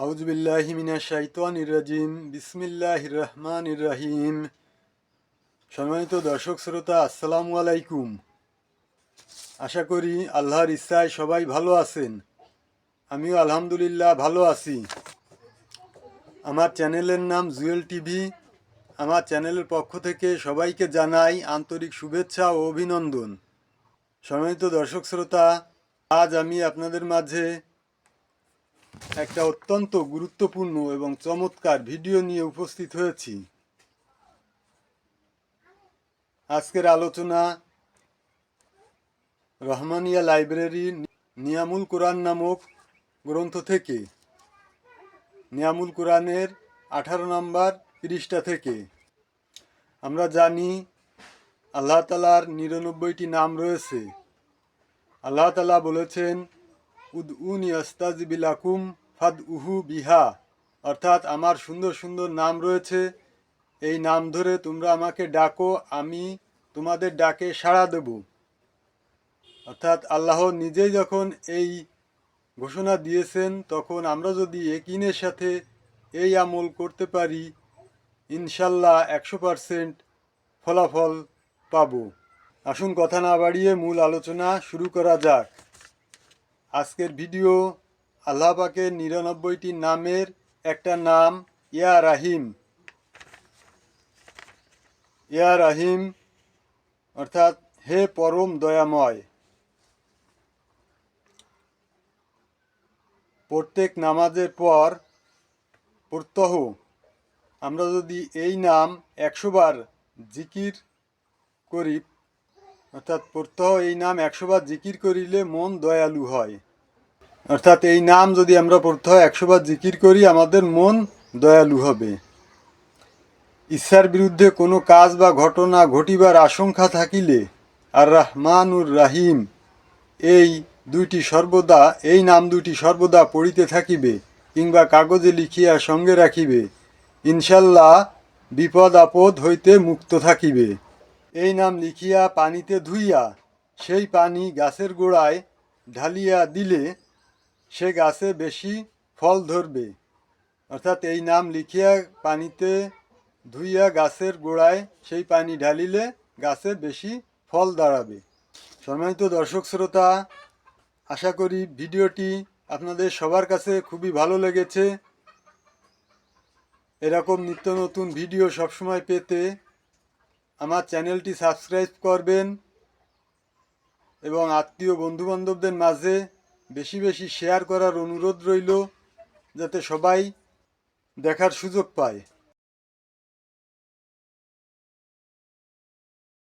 আউযুবিল্লাহি মিনাশ শাইতানির রাজিম বিসমিল্লাহির রহমানির রহিম। সম্মানিত দর্শক শ্রোতা, আসসালামু আলাইকুম। আশা করি আল্লাহর ইচ্ছায় সবাই ভালো আছেন। আমিও আলহামদুলিল্লাহ ভালো আছি। আমার চ্যানেলের নাম জুয়েল টিভি। আমার চ্যানেলের পক্ষ থেকে সবাইকে জানাই আন্তরিক শুভেচ্ছা ও অভিনন্দন। সম্মানিত দর্শক শ্রোতা, আজ আমি আপনাদের মাঝে একটা অত্যন্ত গুরুত্বপূর্ণ এবং চমৎকার ভিডিও নিয়ে উপস্থিত হয়েছি। আজকের আলোচনা রহমানিয়া লাইব্রেরির নিয়ামুল কোরআন নামক গ্রন্থ থেকে, নিয়ামুল কোরআনের 18 নম্বর পৃষ্ঠা থেকে। আমরা জানি আল্লাহ তাআলার 99টি নাম রয়েছে। আল্লাহ তাআলা বলেছেন, উদউনি আস্তাজিব লাকুম ফাদউহু বিহা, অর্থাৎ আমার সুন্দর সুন্দর নাম রয়েছে, এই নাম ধরে তোমরা আমাকে ডাকো, আমি তোমাদের ডাকে সাড়া দেব। অর্থাৎ আল্লাহ নিজেই যখন এই ঘোষণা দিয়েছেন, তখন আমরা যদি ইয়াকিনের সাথে এই আমল করতে পারি, ইনশাল্লাহ 100% ফলাফল পাব। আসুন কথা না বাড়িয়ে মূল আলোচনা শুরু করা যাক। আজকের ভিডিও আল্লাহ পাকের 99টি নামের একটা নাম ইয়া রাহিম। ইয়া রাহিম অর্থাৎ হে পরম দয়াময়। প্রত্যেক নামাজের পর প্রত্যহ আমরা যদি এই নাম 100 বার জিকির করি, অর্থাৎ প্রত্যহ এই নাম 100 বার জিকির করিলে মন দয়ালু হয়। অর্থাৎ এই নাম যদি আমরা প্রত্যহ 100 বার জিকির করি, আমাদের মন দয়ালু হবে। ইচ্ছার বিরুদ্ধে কোনো কাজ বা ঘটনা ঘটিবার আশঙ্কা থাকিলে আর রহমানুর রাহিম এই নাম দুটি সর্বদা পড়িতে থাকিবে, কিংবা কাগজে লিখিয়া সঙ্গে রাখিবে। ইনশাল্লাহ বিপদ আপদ হইতে মুক্ত থাকিবে। এই নাম লিখিয়া পানিতে ধুইয়া সেই পানি গাছের গোড়ায় ঢালিয়া দিলে সে গাছে বেশি ফল ধরবে। অর্থাৎ এই নাম লিখিয়া পানিতে ধুইয়া গাছের গোড়ায় সেই পানি ঢালিলে গাছে বেশি ফল দাঁড়াবে। সম্মানিত দর্শক শ্রোতা, আশা করি ভিডিওটি আপনাদের সবার কাছে খুবই ভালো লেগেছে। এরকম নিত্য নতুন ভিডিও সবসময় পেতে আমার চ্যানেলটি সাবস্ক্রাইব করবেন এবং আত্মীয় বন্ধুবান্ধবদের মাঝে বেশি বেশি শেয়ার করার অনুরোধ রইল, যাতে সবাই দেখার সুযোগ পায়।